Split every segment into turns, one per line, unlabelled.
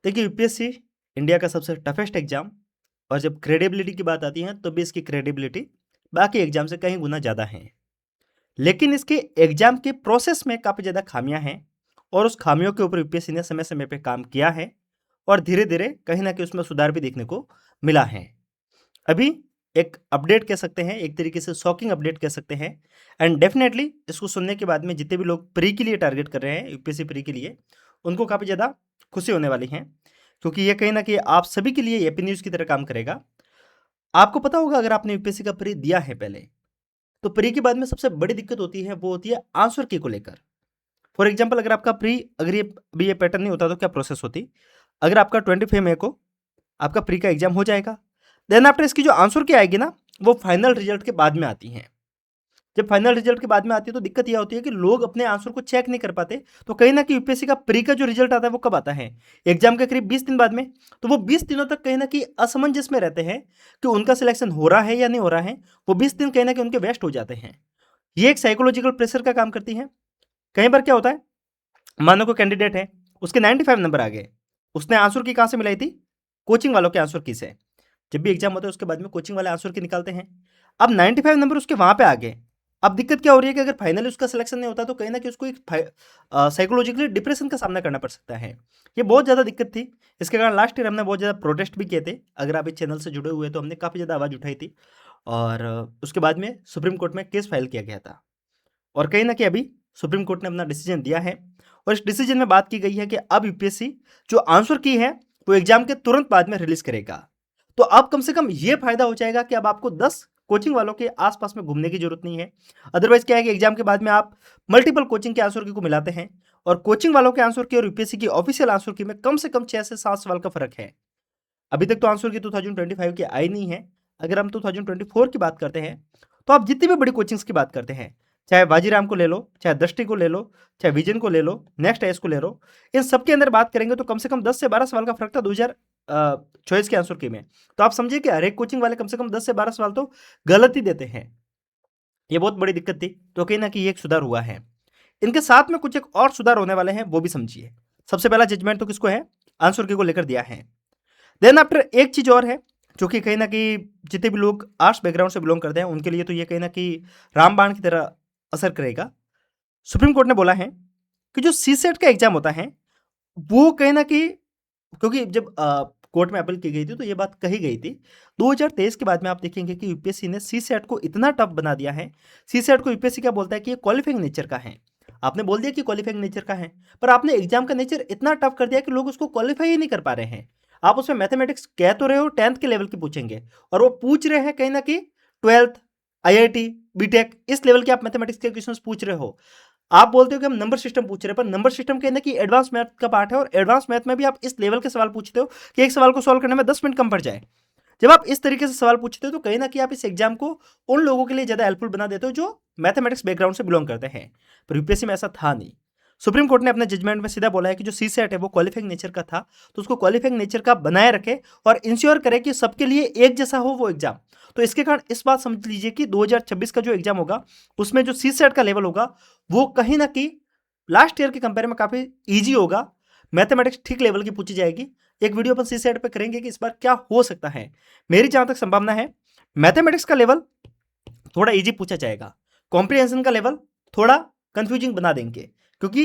देखिए UPSC India का सबसे टफेस्ट एग्जाम और जब क्रेडिबिलिटी की बात आती है तो भी इसकी क्रेडिबिलिटी बाकी एग्जाम से कहीं गुना ज़्यादा है। लेकिन इसके एग्जाम के प्रोसेस में काफ़ी ज़्यादा खामियां हैं और उस खामियों के ऊपर यूपीएससी ने समय समय पे काम किया है और धीरे धीरे कहीं ना कहीं उसमें सुधार भी देखने को मिला है। अभी एक अपडेट कह सकते हैं, एक तरीके से शॉकिंग अपडेट कह सकते हैं। एंड डेफिनेटली इसको सुनने के बाद में जितने भी लोग प्री के लिए टारगेट कर रहे हैं, यूपीएससी प्री के लिए, उनको काफ़ी ज़्यादा खुशी होने वाली है, क्योंकि ये कहीं ना कहीं आप सभी के लिए हैप्पी न्यूज़ की तरह काम करेगा। आपको पता होगा, अगर आपने यूपीएससी का प्री दिया है पहले, तो प्री के बाद में सबसे बड़ी दिक्कत होती है, वो होती है आंसर की को लेकर। फॉर एग्जाम्पल, अगर आपका प्री, अगर ये अभी ये पैटर्न नहीं होता तो क्या प्रोसेस होती। अगर आपका 25 मई को आपका प्री का एग्जाम हो जाएगा, देन आफ्टर इसकी जो आंसर की आएगी ना, वो फाइनल रिजल्ट के बाद में आती है। जब फाइनल रिजल्ट के बाद में आती है तो दिक्कत यह होती है कि लोग अपने आंसर को चेक नहीं कर पाते। तो कहीं ना कहीं यूपीएससी का प्री का जो रिजल्ट आता है वो कब आता है, एग्जाम के करीब 20 दिन बाद में। तो वो 20 दिनों तक कहीं ना कहीं असमंजस में रहते हैं कि उनका सिलेक्शन हो रहा है या नहीं हो रहा है। वो 20 दिन कहीं ना कहीं उनके वेस्ट हो जाते हैं। ये एक साइकोलॉजिकल प्रेशर का काम करती है। कई बार क्या होता है, मानो कोई कैंडिडेट है, उसके 95 नंबर आ गए, उसने आंसर की कहाँ से मिलाई थी, कोचिंग वालों के आंसर की से। जब भी एग्जाम होता है उसके बाद में कोचिंग वाले आंसर की निकालते हैं। अब 95 नंबर उसके वहां पे आ गए। अब दिक्कत क्या हो रही है कि अगर फाइनली उसका सिलेक्शन नहीं होता तो कहीं ना कहीं उसको एक साइकोलॉजिकली डिप्रेशन का सामना करना पड़ सकता है। ये बहुत ज़्यादा दिक्कत थी। इसके कारण लास्ट ईयर हमने बहुत ज़्यादा प्रोटेस्ट भी किए थे। अगर आप इस चैनल से जुड़े हुए तो हमने काफ़ी ज़्यादा आवाज़ उठाई थी और उसके बाद में सुप्रीम कोर्ट में केस फाइल किया गया था। और कहीं ना कहीं अभी सुप्रीम कोर्ट ने अपना डिसीजन दिया है और इस डिसीजन में बात की गई है कि अब यूपीएससी जो आंसर की है वो एग्जाम के तुरंत बाद में रिलीज करेगा। तो अब कम से कम ये फायदा हो जाएगा कि अब आपको 10 कोचिंग वालों के आसपास में घूमने की जरूरत नहीं है। अदरवाइज क्या है कि एग्जाम के बाद में आप मल्टीपल कोचिंग के आंसर की को मिलाते हैं और कोचिंग वालों के आंसर की और यूपीएससी की ऑफिशियल आंसर की में कम से कम 6 से 7 सवाल का फर्क है। अभी तक तो आंसर की 2025 की आई नहीं है। अगर हम 2024 की बात करते हैं तो आप जितनी भी बड़ी कोचिंग्स की बात करते हैं, चाहे वाजीराम को ले लो, चाहे दृष्टि को ले लो, चाहे विजन को ले लो, नेक्स्ट एस को ले लो, इन सब के अंदर बात करेंगे तो कम से कम 10 से 12 सवाल का फर्क था 2024 के आंसर की में। तो आप समझिए कि हर एक कोचिंग वाले कम से कम 10 से 12 सवाल तो गलत ही देते हैं। ये बहुत बड़ी दिक्कत थी। तो कहीं ना कहीं एक सुधार हुआ है। इनके साथ में कुछ एक और सुधार होने वाले हैं, वो भी समझिए। सबसे पहला जजमेंट तो किसको है, आंसर की को लेकर दिया है। देन आफ्टर एक चीज और है जो कि कहीं ना कहीं जितने भी लोग आर्ट्स बैकग्राउंड से बिलोंग करते हैं उनके लिए तो ये कहीं ना कहीं रामबाण की तरह असर करेगा। सुप्रीम कोर्ट ने बोला है कि जो सी सेट का एग्जाम होता है वो कहीं ना कहीं, क्योंकि जब कोर्ट में अपील की गई थी तो ये बात कही गई थी 2023 के बाद में, आप देखेंगे कि यूपीएससी ने सी सेट को इतना टफ बना दिया है। सी सेट को यूपीएससी क्या बोलता है कि ये क्वालिफाइंग नेचर का है। आपने बोल दिया कि क्वालिफाइंग नेचर का है, पर आपने एग्जाम का नेचर इतना टफ कर दिया कि लोग उसको क्वालिफाई ही नहीं कर पा रहे हैं। आप उसमें मैथमेटिक्स कह तो रहे हो 10th के लेवल की पूछेंगे और वो पूछ रहे हैं कहीं ना कहीं 12th, आईआईटी, बीटेक, इस लेवल के आप मैथमेटिक्स के क्वेश्चंस पूछ रहे हो। आप बोलते हो कि हम नंबर सिस्टम पूछ रहे हैं, पर नंबर सिस्टम कहना कि एडवांस मैथ का पार्ट है और एडवांस मैथ में भी आप इस लेवल के सवाल पूछते हो कि एक सवाल को सॉल्व करने में 10 मिनट कम पड़ जाए। जब आप इस तरीके से सवाल पूछते हो तो कहीं ना कहीं आप इस एग्जाम को उन लोगों के लिए ज्यादा हेल्पफुल बना देते हो जो मैथमेटिक्स बैकग्राउंड से बिलोंग करते हैं। पर यूपीएससी में ऐसा था नहीं। सुप्रीम कोर्ट ने अपने जजमेंट में सीधा बोला है कि जो सी सेट है वो क्वालिफाइंग नेचर का था, तो उसको क्वालिफाइंग नेचर का बनाए रखे और इंश्योर करे कि सबके लिए एक जैसा हो वो एग्जाम। तो इसके कारण इस बात समझ लीजिए कि 2026 का जो एग्जाम होगा उसमें जो सी सेट का लेवल होगा वो कहीं ना कहीं लास्ट ईयर के कंपेयर में काफी ईजी होगा। मैथमेटिक्स ठीक लेवल की पूछी जाएगी। एक वीडियो अपन सी सेट पे करेंगे कि इस बार क्या हो सकता है। मेरी जहां तक संभावना है, मैथमेटिक्स का लेवल थोड़ा इजी पूछा जाएगा, कॉम्प्रिहेंशन का लेवल थोड़ा कंफ्यूजिंग बना देंगे, क्योंकि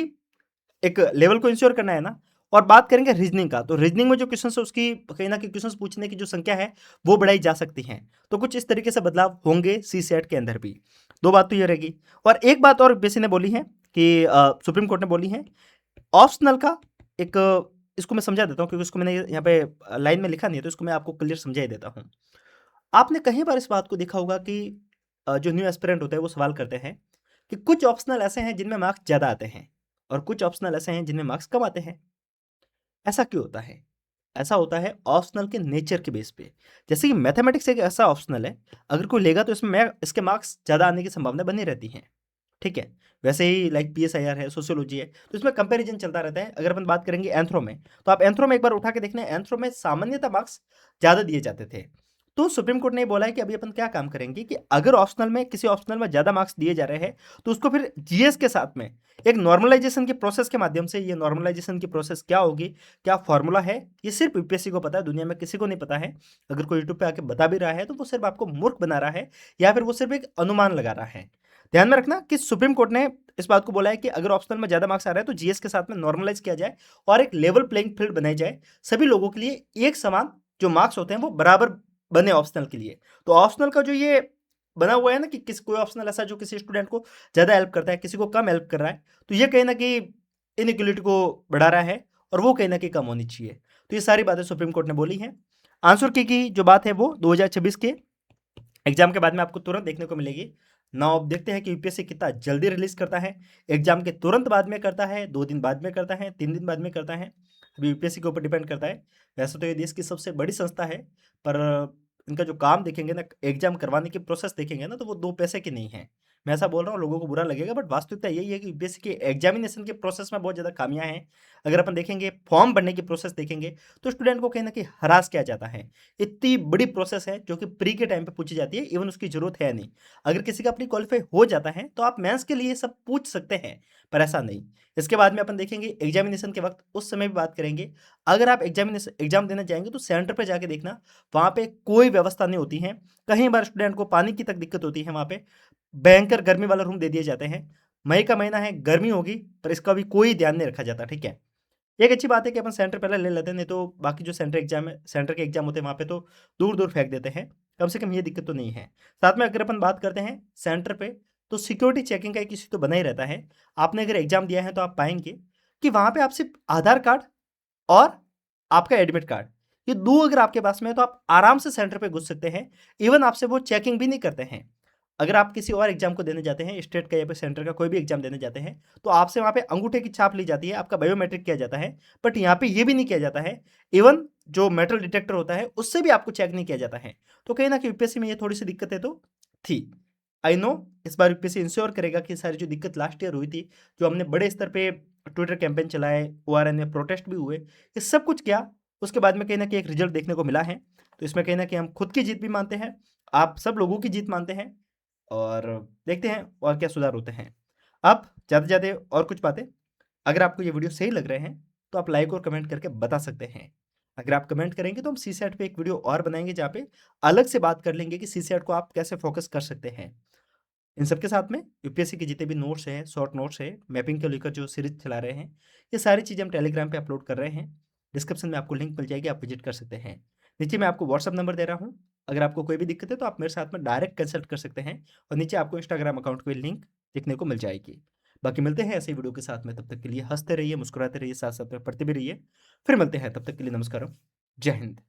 एक लेवल को इंश्योर करना है ना। और बात करेंगे रीजनिंग का, तो रीजनिंग में जो क्वेश्चन है उसकी कहीं ना कहीं क्वेश्चन पूछने की जो संख्या है वो बढ़ाई जा सकती है। तो कुछ इस तरीके से बदलाव होंगे सी सेट के अंदर भी। दो बात तो ये रहेगी। और एक बात और बेसी ने बोली है कि सुप्रीम कोर्ट ने बोली है ऑप्शनल का एक, इसको मैं समझा देता हूँ क्योंकि इसको मैंने यहाँ पे लाइन में लिखा नहीं है, तो इसको मैं आपको क्लियर समझा ही देता हूँ। आपने कहीं बार इस बात को देखा होगा कि जो न्यू एस्पिरेंट होते हैं वो सवाल करते हैं कि कुछ ऑप्शनल ऐसे हैं जिनमें मार्क्स ज़्यादा आते हैं और कुछ ऑप्शनल ऐसे हैं जिनमें मार्क्स कम आते हैं। ऐसा क्यों होता है? ऐसा होता है ऑप्शनल के नेचर के बेस पे। जैसे कि मैथमेटिक्स एक ऐसा ऑप्शनल है, अगर कोई लेगा तो इसमें इसके मार्क्स ज़्यादा आने की संभावना बनी रहती है। ठीक है? वैसे ही लाइक पीएसआईआर है, सोशियोलॉजी है, तो इसमें कंपैरिजन चलता रहता है। अगर अपन बात करेंगे एंथ्रो में, तो आप एंथ्रो में एक बार उठा के देखना, एंथ्रो में सामान्यतः मार्क्स ज़्यादा दिए जाते थे। तो सुप्रीम कोर्ट ने बोला है कि अभी अपन क्या काम करेंगे कि अगर ऑप्शनल में किसी ऑप्शनल में ज़्यादा मार्क्स दिए जा रहे हैं तो उसको फिर जीएस के साथ में एक नॉर्मलाइजेशन की प्रोसेस के माध्यम से, ये नॉर्मलाइजेशन की प्रोसेस क्या होगी, क्या फॉर्मूला है, ये सिर्फ यूपीएससी को पता है, दुनिया में किसी को नहीं पता है। अगर कोई यूट्यूब पे आके बता भी रहा है तो वो सिर्फ आपको मूर्ख बना रहा है या फिर वो सिर्फ एक अनुमान लगा रहा है। ध्यान में रखना कि सुप्रीम कोर्ट ने इस बात को बोला है कि अगर ऑप्शनल में ज़्यादा मार्क्स आ रहा है तो जीएस के साथ में नॉर्मलाइज किया जाए और एक लेवल प्लेइंग फील्ड बनाई जाए, सभी लोगों के लिए एक समान जो मार्क्स होते हैं वो बराबर बने ऑप्शनल के लिए। तो ऑप्शनल का जो ये बना हुआ है ना कि किस कोई ऑप्शनल ऐसा जो किसी स्टूडेंट को ज़्यादा हेल्प करता है, किसी को कम हेल्प कर रहा है, तो ये कहीं ना कहीं इनइक्वलिटी को बढ़ा रहा है और वो कहीं ना कहीं कम होनी चाहिए। तो ये सारी बातें सुप्रीम कोर्ट ने बोली हैं। आंसर की जो बात है वो 2026 के एग्जाम के बाद में आपको तुरंत देखने को मिलेगी। नाउ अब देखते हैं कि यूपीएससी कितना जल्दी रिलीज करता है, एग्जाम के तुरंत बाद में करता है, 2 दिन बाद में करता है, 3 दिन बाद में करता है, अभी यूपीएससी के ऊपर डिपेंड करता है। वैसे तो ये देश की सबसे बड़ी संस्था है, पर इनका जो काम देखेंगे ना, एग्जाम करवाने की प्रोसेस देखेंगे ना, तो वो 2 पैसे की नहीं है। मैं ऐसा बोल रहा हूँ, लोगों को बुरा लगेगा, बट वास्तविकता यही है कि यूपीएससी के एग्जामिनेशन के प्रोसेस में बहुत ज़्यादा खामियां हैं। अगर अपन देखेंगे फॉर्म भरने की प्रोसेस देखेंगे तो स्टूडेंट को कहीं ना कहीं हरास किया जाता है। इतनी बड़ी प्रोसेस है जो कि प्री के टाइम पे पूछी जाती है, इवन उसकी जरूरत है नहीं। अगर किसी का प्री क्वालिफाई हो जाता है तो आप मेंस के लिए सब पूछ सकते हैं, पर ऐसा नहीं। इसके बाद में अपन देखेंगे एग्जामिनेशन के वक्त, उस समय भी बात करेंगे। अगर आप एग्जाम देने जाएंगे तो सेंटर पर जाके देखना, वहाँ पे कोई व्यवस्था नहीं होती है। कहीं बार स्टूडेंट को पानी की तक दिक्कत होती है, वहाँ पे भयंकर गर्मी वाला रूम दे दिए जाते हैं। मई का महीना है, गर्मी होगी, पर इसका भी कोई ध्यान नहीं रखा जाता, ठीक है। एक अच्छी बात है कि अपन सेंटर पहले ले लेते हैं, नहीं तो बाकी जो सेंटर के एग्जाम होते हैं वहाँ पे तो दूर दूर फेंक देते हैं। कम से कम ये दिक्कत तो नहीं है। साथ में अगर अपन बात करते हैं सेंटर पे, तो सिक्योरिटी चेकिंग का एक इश्यू तो बना ही रहता है। आपने अगर एग्जाम दिया है तो आप पाएंगे कि वहाँ पे आप सिर्फ आधार कार्ड और आपका एडमिट कार्ड, ये दो अगर आपके पास में है तो आप आराम से सेंटर पे घुस सकते हैं। इवन आपसे वो चेकिंग भी नहीं करते हैं। अगर आप किसी और एग्जाम को देने जाते हैं, स्टेट का या फिर सेंटर का कोई भी एग्जाम देने जाते हैं, तो आपसे वहाँ पे अंगूठे की छाप ली जाती है, आपका बायोमेट्रिक किया जाता है। बट यहाँ पे ये भी नहीं किया जाता है। इवन जो मेटल डिटेक्टर होता है उससे भी आपको चेक नहीं किया जाता है। तो कहीं ना कहीं यूपीएससी में ये थोड़ी सी दिक्कतें तो थी। आई नो इस बार यूपीएससी इंश्योर करेगा कि सारी जो दिक्कत लास्ट ईयर हुई थी, जो हमने बड़े स्तर पे ट्विटर कैंपेन चलाए, ओआरएन में प्रोटेस्ट भी हुए, ये सब कुछ किया, उसके बाद में कहीं ना कहीं एक रिजल्ट देखने को मिला है। तो इसमें कहीं ना कहीं हम खुद की जीत भी मानते हैं, आप सब लोगों की जीत मानते हैं, और देखते हैं और क्या सुधार होते हैं। अब ज़्यादा से ज़्यादा और कुछ बातें, अगर आपको ये वीडियो सही लग रहे हैं तो आप लाइक और कमेंट करके बता सकते हैं। अगर आप कमेंट करेंगे तो हम सीसैट पे एक वीडियो और बनाएंगे जहाँ पे अलग से बात कर लेंगे कि सीसैट को आप कैसे फोकस कर सकते हैं। इन सबके साथ में यूपीएससी के जितने भी नोट्स हैं, शॉर्ट नोट्स है, मैपिंग को लेकर जो सीरीज चला रहे हैं, ये सारी चीज़ें हम टेलीग्राम पे अपलोड कर रहे हैं। डिस्क्रिप्शन में आपको लिंक मिल जाएगी, आप विजिट कर सकते हैं। नीचे मैं आपको व्हाट्सअप नंबर दे रहा हूँ, अगर आपको कोई भी दिक्कत है तो आप मेरे साथ में डायरेक्ट कंसल्ट कर सकते हैं, और नीचे आपको इंस्टाग्राम अकाउंट की लिंक देखने को मिल जाएगी। बाकी मिलते हैं ऐसे वीडियो के साथ में, तब तक के लिए हंसते रहिए, मुस्कुराते रहिए, साथ साथ में पढ़ते भी रहिए। फिर मिलते हैं, तब तक के लिए नमस्कार, जय हिंद।